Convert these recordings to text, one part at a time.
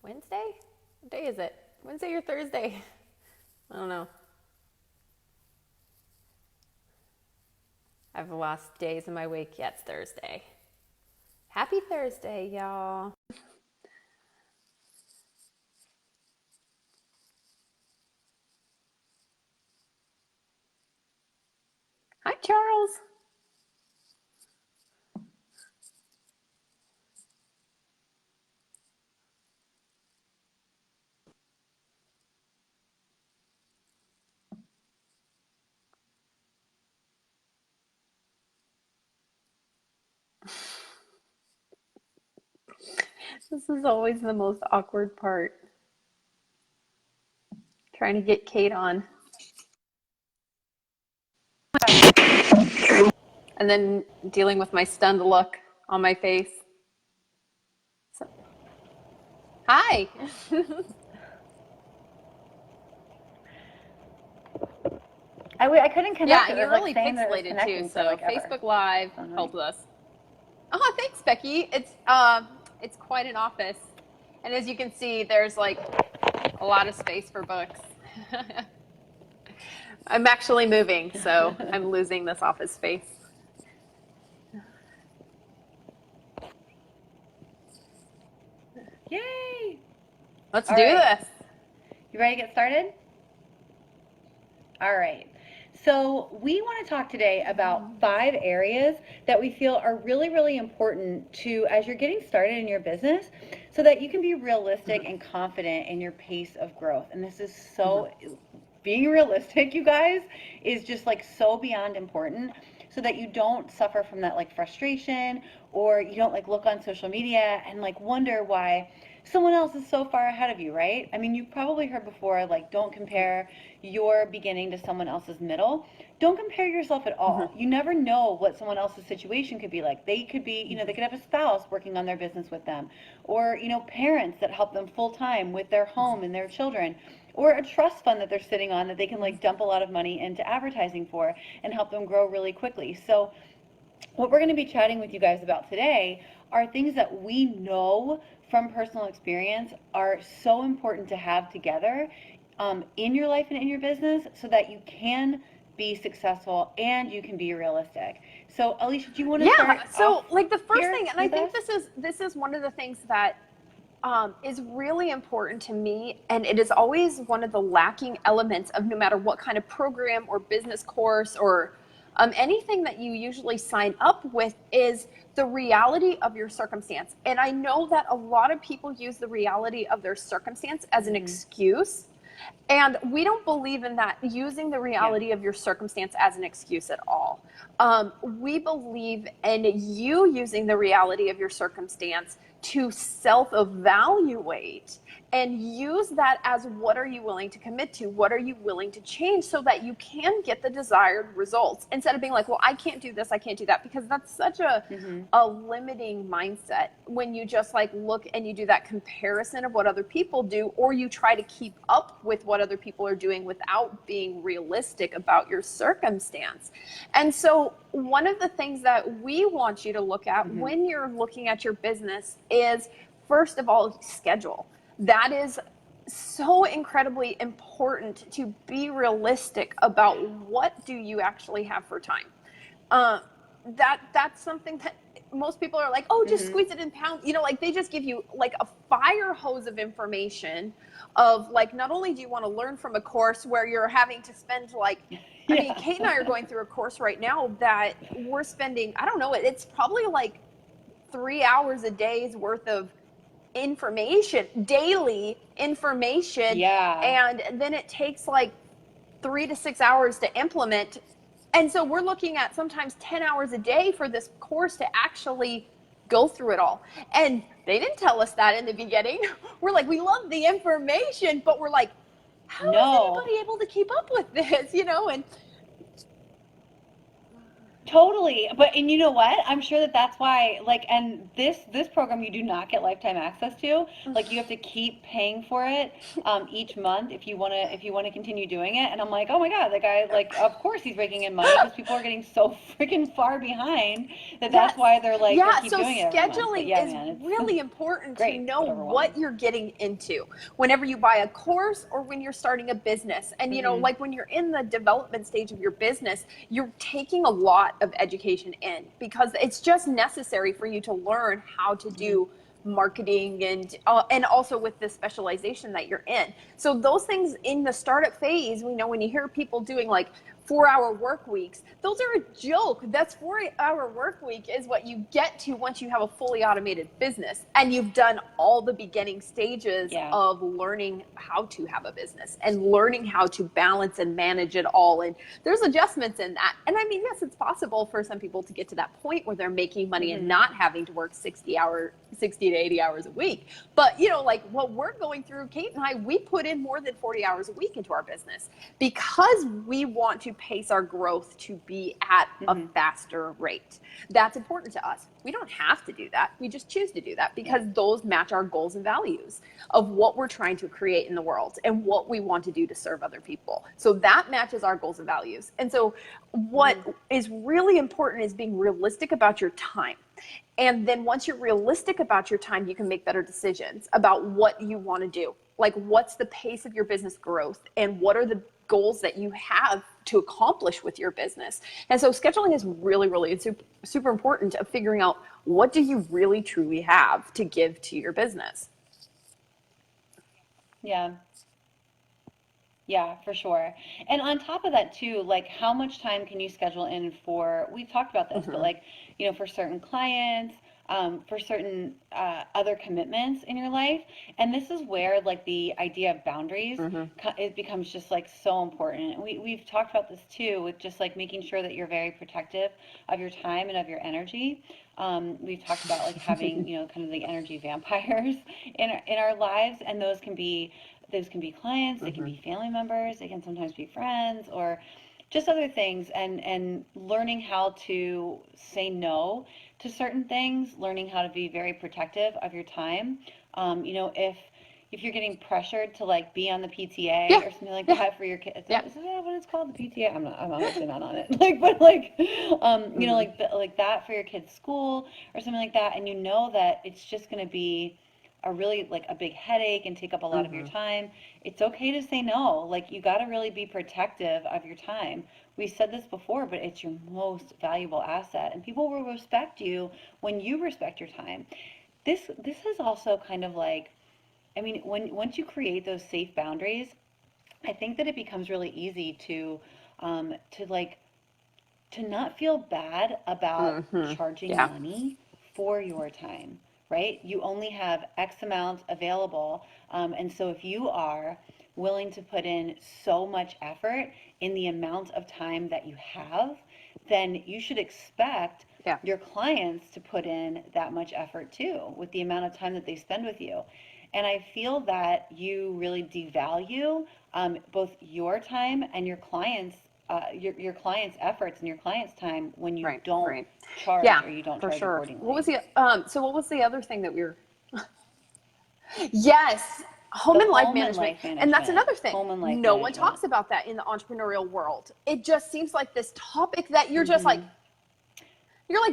Wednesday? What day is it? Wednesday or Thursday? I don't know. I've lost days in my week. Yeah, it's Thursday. Happy Thursday, y'all. Hi, Charles. This is always the most awkward part. Trying to get Kate on. And then dealing with my stunned look on my face. So, hi. I couldn't connect. Yeah, It and was you're like really saying that it was pixelated too, connecting for so like ever. Facebook Live So annoying. helped us. Oh, thanks, Becky. It's quite an office. And as you can see, there's like a lot of space for books. I'm actually moving, so I'm losing this office space. Yay! Let's All do right. this. You ready to get started? All right. So we want to talk today about 5 areas that we feel are really, really important to as you're getting started in your business so that you can be realistic and confident in your pace of growth. And this is so, being realistic, you guys, is just like so beyond important so that you don't suffer from that like frustration or you don't like look on social media and like wonder why someone else is so far ahead of you, right? I mean, you've probably heard before, like, don't compare your beginning to someone else's middle. Don't compare yourself at all. You never know what someone else's situation could be like. They could be, they could have a spouse working on their business with them, or, parents that help them full time with their home and their children, or a trust fund that they're sitting on that they can like dump a lot of money into advertising for and help them grow really quickly. So, what we're going to be chatting with you guys about today are things that we know from personal experience are so important to have together in your life and in your business so that you can be successful and you can be realistic. So, Alicia, do you want to start So off like the first thing, and I with think us? this is one of the things that is really important to me, and it is always one of the lacking elements of no matter what kind of program or business course or anything that you usually sign up with is the reality of your circumstance. And I know that a lot of people use the reality of their circumstance as an excuse. And we don't believe in that, using the reality of your circumstance as an excuse at all. We believe in you using the reality of your circumstance to self-evaluate and use that as what are you willing to commit to? What are you willing to change so that you can get the desired results instead of being like, well, I can't do this, I can't do that, because that's such a limiting mindset when you just like look and you do that comparison of what other people do, or you try to keep up with what other people are doing without being realistic about your circumstance. And so one of the things that we want you to look at when you're looking at your business is, first of all, schedule. That is so incredibly important, to be realistic about what do you actually have for time. That's something that most people are like, oh, just squeeze it in pounds. Like they just give you like a fire hose of information of like, not only do you want to learn from a course where you're having to spend like, I mean, Kate and I are going through a course right now that we're spending, I don't know, it's probably like 3 hours a day's worth of information, daily information. Yeah. And then it takes like 3 to 6 hours to implement. And so we're looking at sometimes 10 hours a day for this course to actually go through it all. And they didn't tell us that in the beginning. We're like, we love the information, but we're like, how is anybody able to keep up with this? And Totally. But, and you know what? I'm sure that that's why, like, and this program you do not get lifetime access to. Like, you have to keep paying for it each month if you want to continue doing it. And I'm like, oh my God, the guy, like, of course he's raking in money because people are getting so freaking far behind that that's Yes. why they're like, they'll Yeah. keep So doing it every month. But scheduling yeah, is man, it's really important to great, know but what overwhelming. you're getting into whenever you buy a course or when you're starting a business. And, you know, like when you're in the development stage of your business, you're taking a lot of education in because it's just necessary for you to learn how to do marketing and also with the specialization that you're in. So those things in the startup phase, we know when you hear people doing like 4-hour work weeks, those are a joke. That's 4-hour work week is what you get to once you have a fully automated business and you've done all the beginning stages Yeah. of learning how to have a business and learning how to balance and manage it all. And there's adjustments in that. And I mean, yes, it's possible for some people to get to that point where they're making money and not having to work 60 to 80 hours a week. But, you know, like what we're going through, Kate and I, we put in more than 40 hours a week into our business because we want to pace our growth to be at a faster rate. That's important to us. We don't have to do that. We just choose to do that because those match our goals and values of what we're trying to create in the world and what we want to do to serve other people. So that matches our goals and values. And so what is really important is being realistic about your time. And then once you're realistic about your time, you can make better decisions about what you want to do. Like, what's the pace of your business growth and what are the goals that you have to accomplish with your business. And so scheduling is really, really super important of figuring out what do you really truly have to give to your business. Yeah. Yeah, for sure. And on top of that too, like how much time can you schedule in for, we've talked about this, but like, you know, for certain clients, for certain other commitments in your life. And this is where like the idea of boundaries, it becomes just like so important. And we've talked about this too, with just like making sure that you're very protective of your time and of your energy. We've talked about like having, you know, kind of the energy vampires in our lives, and those can be clients, they can be family members, they can sometimes be friends or just other things, and learning how to say no to certain things, learning how to be very protective of your time. You know, if you're getting pressured to like be on the PTA or something like that for your kids, is that what it's called, the PTA? I'm honestly not on it. Like, but like, you know, like that for your kid's school or something like that, and you know that it's just going to be a really like a big headache and take up a lot of your time. It's okay to say no. Like, you got to really be protective of your time. We said this before, but it's your most valuable asset, and people will respect you when you respect your time. This is also kind of like, I mean, once you create those safe boundaries, I think that it becomes really easy to to not feel bad about charging Yeah. money for your time, right? You only have X amount available. And so if you are willing to put in so much effort in the amount of time that you have, then you should expect Yeah. your clients to put in that much effort too, with the amount of time that they spend with you. And I feel that you really devalue both your time and your clients' efforts and your clients' time when you Right. don't Right. charge Yeah, or you don't for charge sure. What was accordingly. the other thing that we were Yes, home The and life home and management. life And that's management. another thing. Home and life No one management. talks about that in the entrepreneurial world. It just seems like this topic that you're like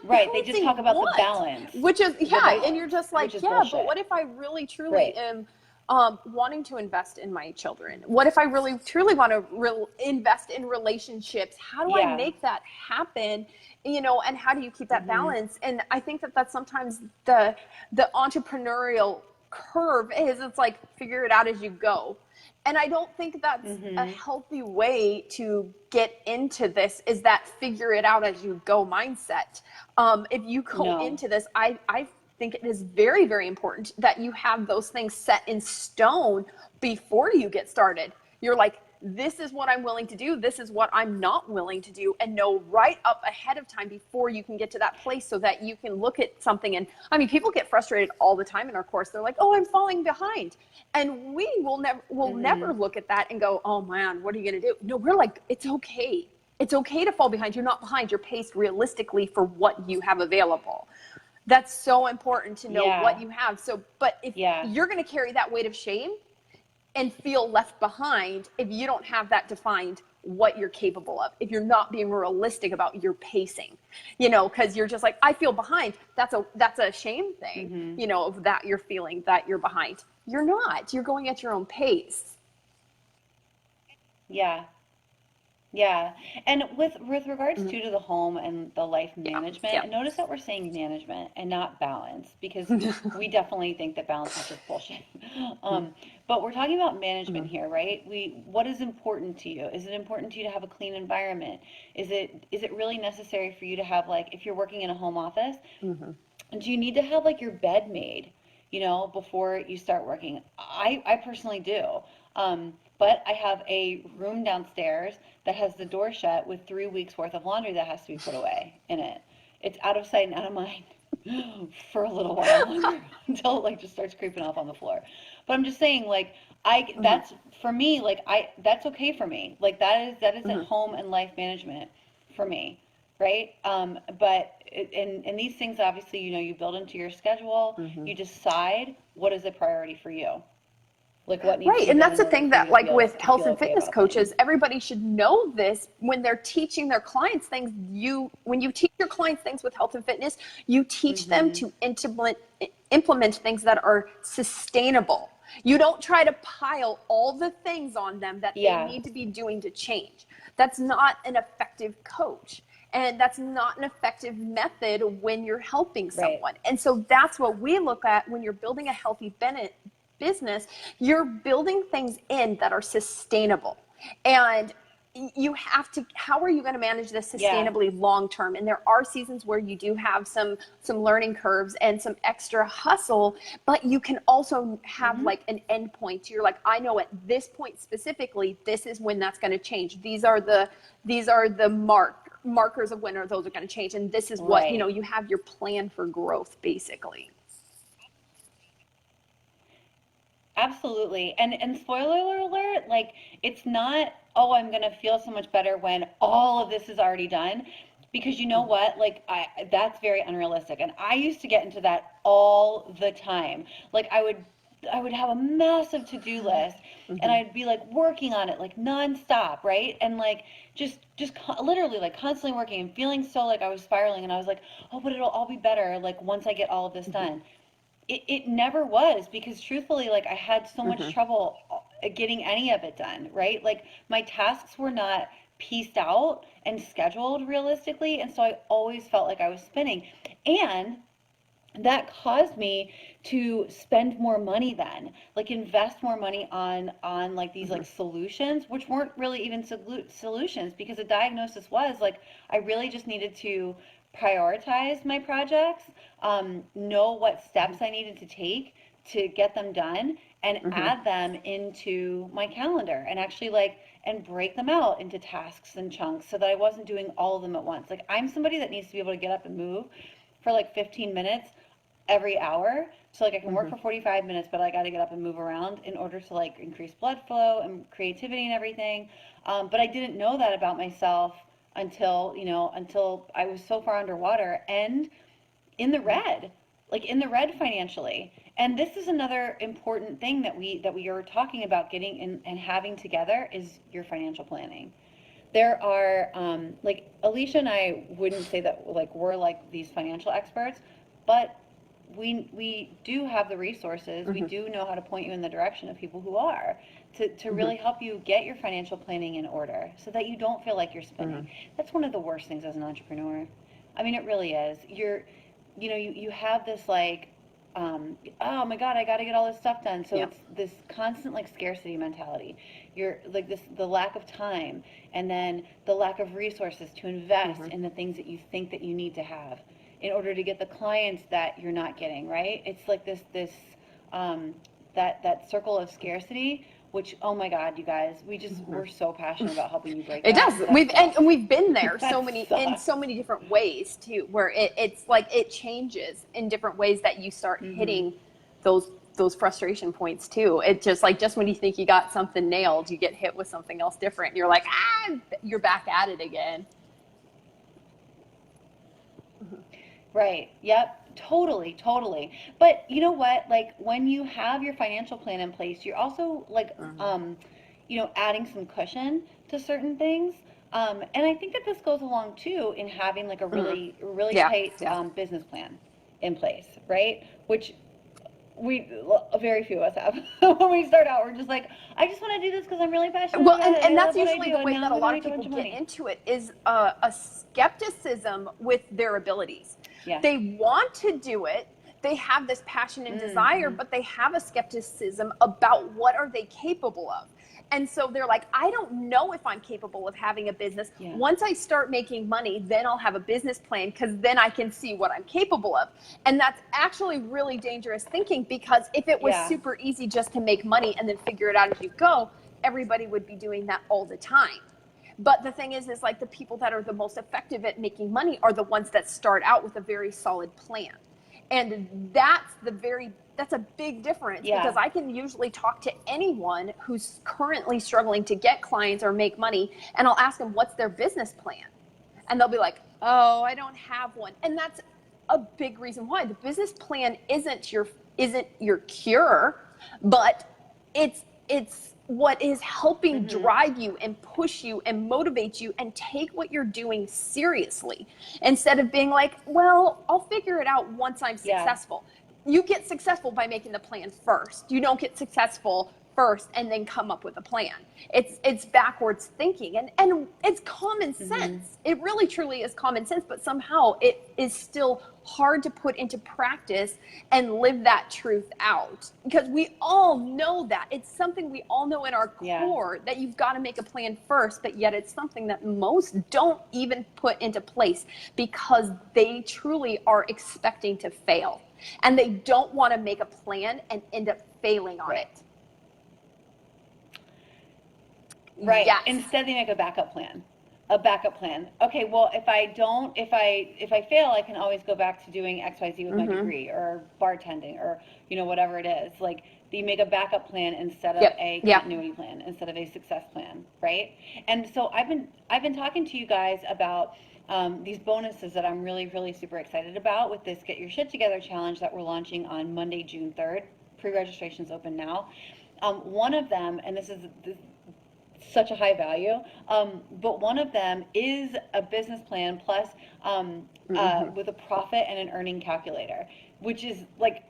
Right. They just balancing talk about the what? balance. Which is, The yeah, and you're balance, just which like, is yeah, but bullshit. what if I really truly Right. am wanting to invest in my children? What if I really truly want to invest in relationships? How do I Yeah. make that happen? You know, and how do you keep that balance? And I think that that's sometimes the entrepreneurial curve is, it's like figure it out as you go. And I don't think that's a healthy way to get into this, is that figure it out as you go mindset. If you go No. into this, I think it is very, very important that you have those things set in stone before you get started. You're like, this is what I'm willing to do. This is what I'm not willing to do, and know right up ahead of time before you can get to that place, so that you can look at something. And I mean, people get frustrated all the time in our course. They're like, oh, I'm falling behind. And we will never look at that and go, oh man, what are you going to do? No, we're like, it's okay. It's okay to fall behind. You're not behind. You're paced realistically for what you have available. That's so important to know what you have. So, but if you're going to carry that weight of shame and feel left behind if you don't have that defined what you're capable of, if you're not being realistic about your pacing, you know, because you're just like, I feel behind. That's a shame thing, you know, of that you're feeling that you're behind. You're not. You're going at your own pace. Yeah. Yeah. And with regards to the home and the life management, and notice that we're saying management and not balance, because we definitely think that balance is just bullshit. But we're talking about management here, right? What is important to you? Is it important to you to have a clean environment? Is it really necessary for you to have, like, if you're working in a home office, do you need to have like your bed made, you know, before you start working? I personally do. But I have a room downstairs that has the door shut with 3 weeks worth of laundry that has to be put away in it. It's out of sight and out of mind for a little while longer until it like just starts creeping off on the floor. But I'm just saying, like, that's for me, like, that's okay for me. Like, that is a home and life management for me, right? But and these things, obviously, you know, you build into your schedule. You decide what is a priority for you. Like what needs to be And done that's the in order thing for you that, to like, feel with health and okay fitness about coaches, things. everybody should know this when they're teaching their clients things. When you teach your clients things with health and fitness, you teach them to implement things that are sustainable. You don't try to pile all the things on them that they need to be doing to change. That's not an effective coach. And that's not an effective method when you're helping someone. And so that's what we look at when you're building a healthy business. You're building things in that are sustainable. And you have to, how are you going to manage this sustainably long term? And there are seasons where you do have some learning curves and some extra hustle, but you can also have like an end point. You're like, I know at this point specifically, this is when that's going to change. These are the markers of when those are going to change. And this is what, you know, you have your plan for growth, basically. Absolutely. And spoiler alert, like, it's not, oh, I'm going to feel so much better when all of this is already done. Because you know what? Like, that's very unrealistic. And I used to get into that all the time. Like, I would have a massive to-do list and I'd be like working on it like nonstop, right? And like just literally like constantly working and feeling so like I was spiraling, and I was like, oh, but it'll all be better like once I get all of this done. It never was, because truthfully, like, I had so much trouble getting any of it done, right? Like, my tasks were not pieced out and scheduled realistically, and so I always felt like I was spinning. And that caused me to spend more money then, like invest more money on like these like solutions, which weren't really even solutions, because the diagnosis was like I really just needed to prioritize my projects, know what steps I needed to take to get them done, and add them into my calendar, and actually like and break them out into tasks and chunks so that I wasn't doing all of them at once. Like, I'm somebody that needs to be able to get up and move for like 15 minutes every hour. So like I can work for 45 minutes, but I got to get up and move around in order to like increase blood flow and creativity and everything. But I didn't know that about myself until I was so far underwater and in the red, like in the red financially. And this is another important thing that we are talking about getting in and having together, is your financial planning. There are like Alicia and I wouldn't say that like we're like these financial experts, but we do have the resources. We do know how to point you in the direction of people who are, to really help you get your financial planning in order so that you don't feel like you're spinning. That's one of the worst things as an entrepreneur. I mean, it really is. You have this like, oh my God, I got to get all this stuff done. So it's this constant like scarcity mentality. You're like the lack of time, and then the lack of resources to invest in the things that you think that you need to have in order to get the clients that you're not getting, right? It's like this that circle of scarcity, which, oh my God, you guys, we're so passionate about helping you break it that. does. We've been there in sucks. so many different ways too, where it's like it changes in different ways that you start hitting those frustration points too. It just like, just when you think you got something nailed, you get hit with something else different. You're like, you're back at it again. Right. Yep. Totally. Totally. But you know what? Like when you have your financial plan in place, you're also like, adding some cushion to certain things. And I think that this goes along too in having like a really Yeah, tight yeah. business plan in place, right? Which very few of us have. When we start out, we're just like, I just want to do this because I'm really passionate Well, about it. and I that's love what I usually do, the and way now that I'm a gonna lot of make a people bunch of get money. into it is a skepticism with their abilities. Yeah. They want to do it. They have this passion and desire, but they have a skepticism about what are they capable of. And so they're like, I don't know if I'm capable of having a business. Yeah. Once I start making money, then I'll have a business plan because then I can see what I'm capable of. And that's actually really dangerous thinking, because if it was Yeah. super easy just to make money and then figure it out as you go, everybody would be doing that all the time. But the thing is like the people that are the most effective at making money are the ones that start out with a very solid plan. And that's a big difference, Yeah. because I can usually talk to anyone who's currently struggling to get clients or make money, and I'll ask them what's their business plan. And they'll be like, "Oh, I don't have one." And that's a big reason why. The business plan isn't your cure, but it's what is helping drive you and push you and motivate you and take what you're doing seriously, instead of being like, well, I'll figure it out once I'm successful. You get successful by making the plan first. You don't get successful first and then come up with a plan. It's backwards thinking, and it's common sense. It really truly is common sense, but somehow it is still hard to put into practice and live that truth out, because we all know that it's something we all know in our core that you've got to make a plan first, but yet it's something that most don't even put into place because they truly are expecting to fail, and they don't want to make a plan and end up failing on it. Right. Yes. Instead, they make a backup plan. Okay, well, if I fail, I can always go back to doing XYZ with my degree or bartending or, whatever it is. Like, you make a backup plan instead of a continuity plan, instead of a success plan, right? And so I've been talking to you guys about these bonuses that I'm really, really super excited about with this Get Your Shit Together challenge that we're launching on Monday, June 3rd. Pre-registration's open now. One of them, and this is such a high value, but one of them is a business plan plus with a profit and an earning calculator, which is like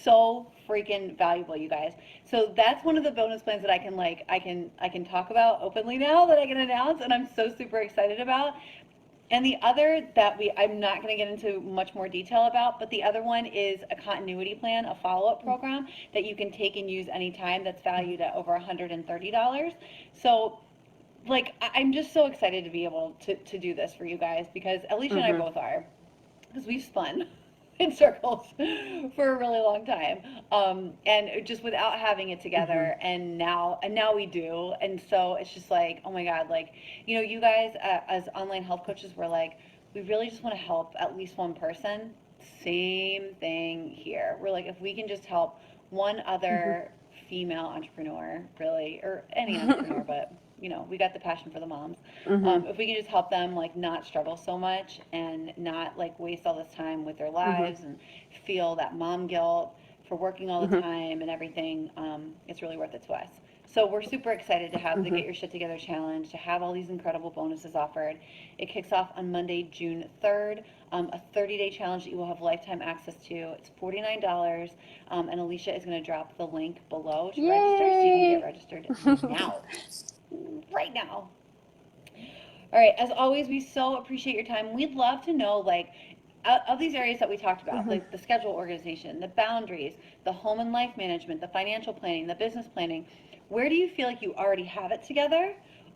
so freaking valuable, you guys. So that's one of the bonus plans that I can talk about openly now, that I can announce, and I'm so super excited about. And the other that I'm not going to get into much more detail about, but the other one is a continuity plan, a follow-up program that you can take and use anytime, that's valued at over $130. So, I'm just so excited to be able to do this for you guys, because Alicia and I both are, because we've spun in circles for a really long time, and just without having it together, and now we do. And so it's just like, oh my God, you guys as online health coaches, we're like, we really just want to help at least one person. Same thing here. We're like, if we can just help one other female entrepreneur, really, or any entrepreneur, but we got the passion for the moms. If we can just help them not struggle so much and not waste all this time with their lives and feel that mom guilt for working all the time and everything, it's really worth it to us. So we're super excited to have the Get Your Shit Together challenge, to have all these incredible bonuses offered. It kicks off on Monday, June 3rd, a 30-day challenge that you will have lifetime access to. It's $49, and Alicia is going to drop the link below to register, so you can get registered now. Right now. All right, as always, we so appreciate your time. We'd love to know, of these areas that we talked about, like the schedule organization, the boundaries, the home and life management, the financial planning, the business planning, where do you feel like you already have it together,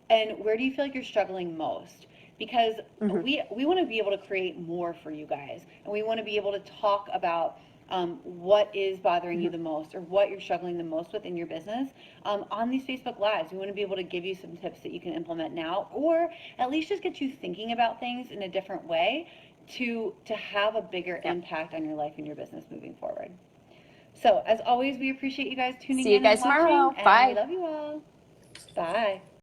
and where do you feel like you're struggling most? Because we want to be able to create more for you guys, and we want to be able to talk about what is bothering you the most, or what you're struggling the most with in your business on these Facebook Lives. We want to be able to give you some tips that you can implement now, or at least just get you thinking about things in a different way to have a bigger impact on your life and your business moving forward. So as always, we appreciate you guys tuning in. See you guys tomorrow. And Bye. we love you all. Bye.